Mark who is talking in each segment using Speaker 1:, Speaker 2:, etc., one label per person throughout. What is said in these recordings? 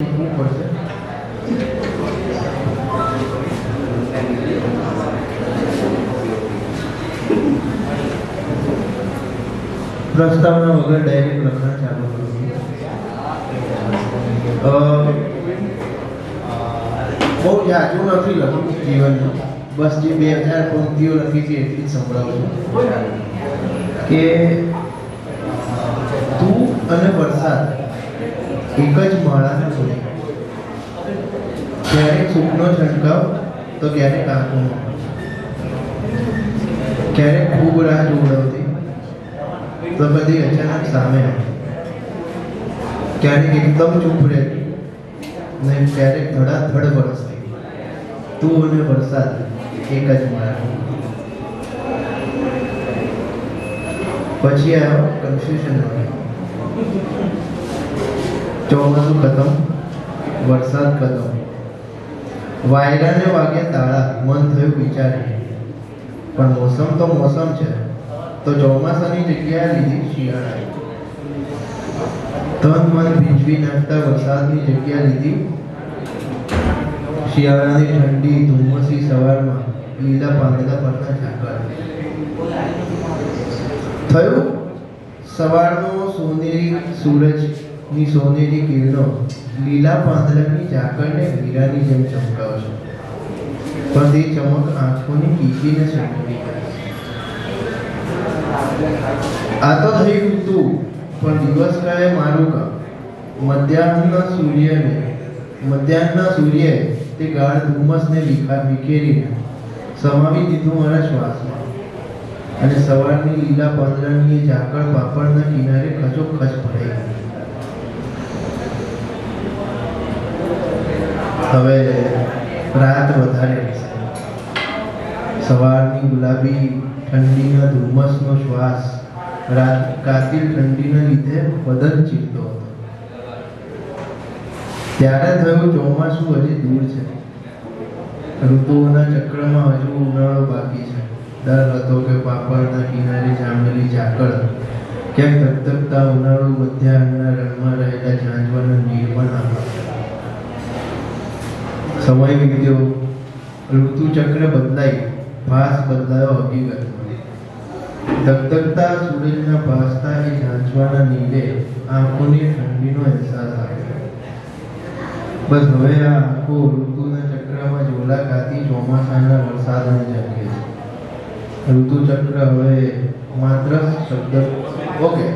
Speaker 1: પ્રસ્તાવના વગર ડાયરેક્ટ લખણ ચાલુ કરું. બહુ જાજુ નથી લખ્યું જીવનમાં, બસ જે 2000 પંક્તિઓ લખી છે એટલી જ સંભળાવું છું કે તું અને વરસાદ એક જ માળાના છોડે, ક્યારેક સુખનો છંટકાવ તો ક્યારેક આંખોનો, ક્યારેક ખૂબ રાહ જોવડાવતી તો કદી અચાનક સામે આવી, ક્યારેક એકદમ ચૂપ રહેતી ને ક્યારેક ધડાધડ વરસતી. તું અને વરસાદ એક જ માળા. પછી આવ્યો કન્ફ્યુઝન. ચોમાસું ખતમ, વરસાદ ખતમ, વાયરાને વાગે તાળા, મન થયું વિચારે પણ મોસમ તો મોસમ છે, તો ચોમાસાની જગ્યાએ લીધી શિયાળાએ. તન મન ભીંજવી નાખતા વરસાદની જગ્યા લીધી શિયાળાની ઠંડી ધુમ્મસી સવારમાં લીલા પાંદડા પરના ઝાકળ. થયું સવારનો સોનેરી સૂરજની સોનેરી કિરણો લીલા પાંદડાની ઝાકળને હીરાની જેમ ચમકાવશે, પણ તે ચમક આંખોની કીકીને સંકળી કરે. આ તો થઈ ઋતુ, પણ દિવસ કહે મારું કામ. મધ્યાહ્નના સૂર્યએ તે ગાઢ ધુમ્મસને વિખેરીને સમાવી દીધું મારા શ્વાસમાં, અને સવારની લીલા પાંદડાની ઝાકળ પાપડના કિનારે ખચોખચ ભરાઈ ગઈ. હવે રાત વધારે હશે. સવારની ગુલાબી ઠંડીના ધુમ્મસનો શ્વાસ કાતિલ ઠંડીના લીધે બદન ચીરતો હતો. ત્યારે થયું ચોમાસું હજી દૂર છે, ઋતુઓના ચક્રમાં હજુ ઉનાળો બાકી છે. ડર હતો કે પાપડના કિનારે જામેલી ઝાકળ ક્યાંક ધગધગતા ઉનાળુ મધ્યાહ્નના રણમાં રહેલા ઝાંઝવાના નીરમાં નાખે. સમય વીત્યો, ઋતુચક્ર બદલાઈ, ભાસ બદલાયો હકીકતમાં. ધગધગતા સૂરજના ભાસતા એ ઝાંઝવાના નીલે આંખોની ઠંડીનો અહેસાસ આવ્યો. બસ હવે આ આંખો ઋતુના ચક્રમાં ઝોલા ખાતી ચોમાસાના વરસાદને ઝાંકે છે. ઋતુચક્ર હવે માત્ર શબ્દ ઓકે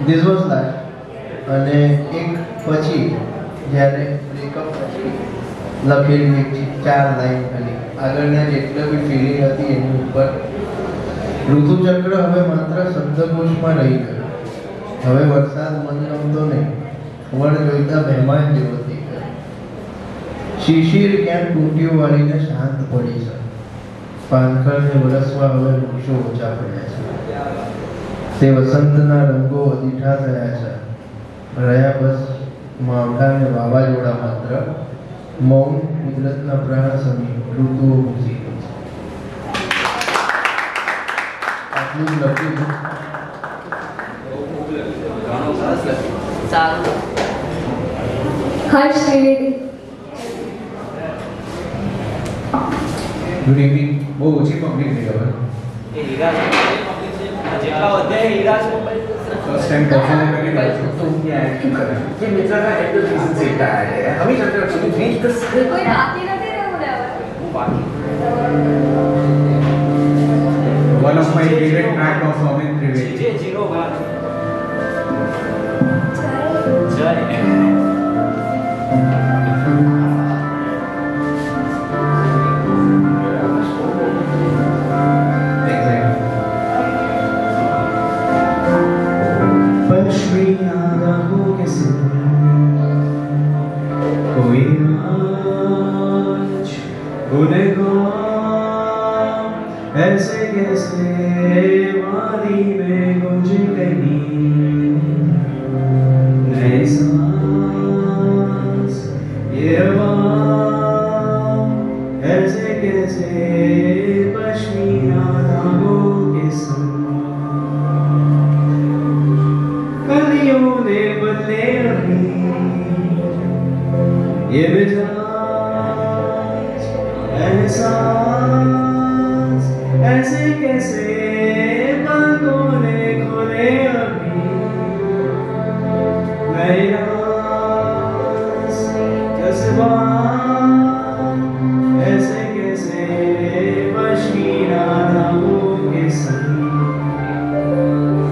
Speaker 1: ધીસ વોઝ લાસ્ટ. અને એક પછી જ્યારે બ્રેકઅપ પછી લખેલી એક 4 લાઈન ખાલી આગળના જેટલા બી ફિલિંગ હતી એની ઉપર ઋતુચક્ર હવે માત્ર શબ્દકોશમાં રહી ગયો. હવે વરસાદ મન ગમતો નહીં, વણ જોઈતા મહેમાન જેવો થઈ ગયો. શિશિર ક્યાંક ટૂંટીઓ વાળીને શાંત પડી છે. પાનખરને વરસવા હવે વૃક્ષો ઓછા પડ્યા છે. તે વસંતના રંગો અદીઠા થયા છે. રહ્યા બસ માવઠા અને વાવાઝોડા માત્ર. મૌન કુદરતના પ્રાણ સમી ઋતુઓ ઘૂસી ગઈ છે. આટલું જ લખ્યું.
Speaker 2: હર્ષ ત્રિવેદી.
Speaker 3: Good evening. બહુ ઓછી પબ્લિક થઈ ખબર. फर्स्ट टाइम परफॉर्म करने का तो ये ऐड क्यों कर रहे हैं? ये मित्रा का एक तो रीजन से इतना है हमेशा तो एक्चुअली रीड कर
Speaker 2: कोई बाकी नहीं रहे बोले
Speaker 3: वो बाकी one of my favourite track of Amit Trivedi जे जीरो बार जय
Speaker 4: ऐसे कैसे वादी में गुंज कहीं नए सांस ये आवाज़ ऐसे कैसे पश्मीना धागों के संग कलियों ने बदले रही ये मिजाज एहसास ऐसे कैसे पलकों ने खोले अभी मेरी रास जज्बात ऐसे कैसे पश्मीना धागों के संग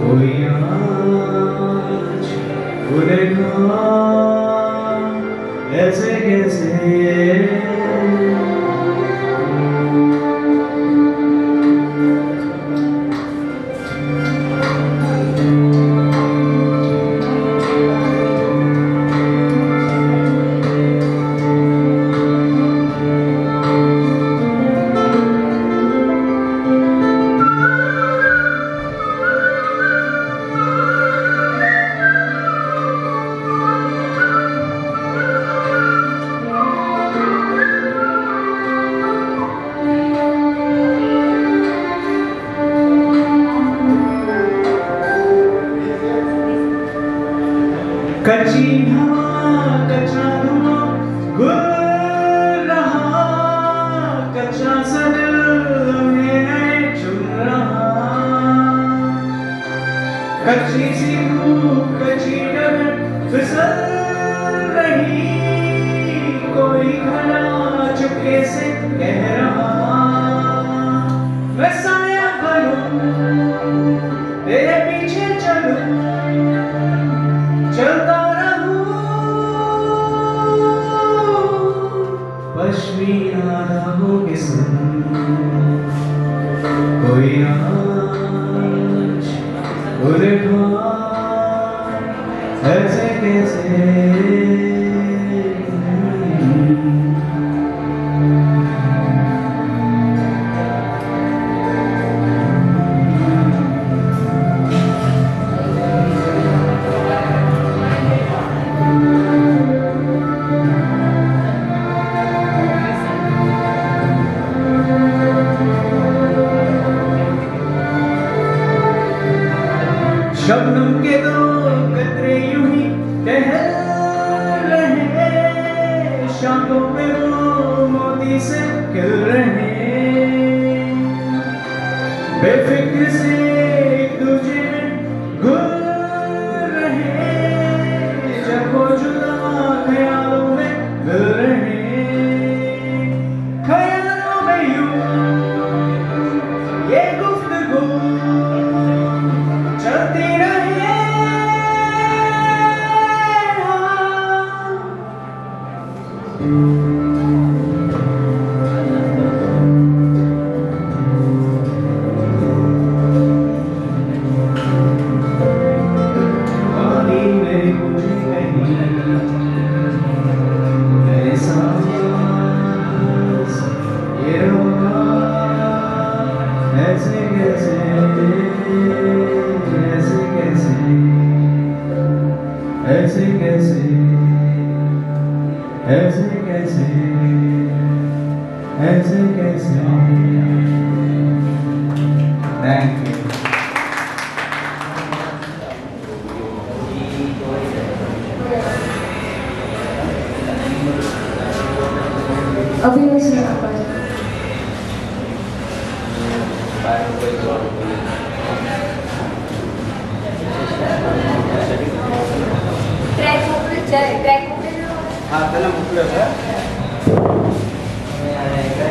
Speaker 4: कोई आज उड़ेगा ऐसे कैसे कच्ची हवा कच्चा धुआं गुल रहा कच्चा सा दिल में चुन रहा कच्ची सी धूप कच्ची डगर फिसल रही कोई खड़ा चुपके से कह रहा मैं साया बनूं तेरे पीछे चलूं चलता पश्मीना धागों के संग कोई आज उड़ेगा ऐसे कैसे शबनम के दो कतरे यूं ही टहल रहे शाखों पे वो मोती से खिल रहे बेफिक्र से एक दूजे में घुल रहे जब वो जुदा ख्यालों में मिल रहे ख्यालों में यूं ये गुफ्तगू चलती रहे पानी में कुछ नहीं मेरे सांस ये रोका ऐसे कैसे ऐसे कैसे ऐसे कैसे ऐसे कैसे ऐसे कैसे थैंक यू
Speaker 2: अभी नहीं सुना पाया ट्रॅक मोकळीच आहे ट्रॅक मोकळी
Speaker 3: हा त्याला मोकळं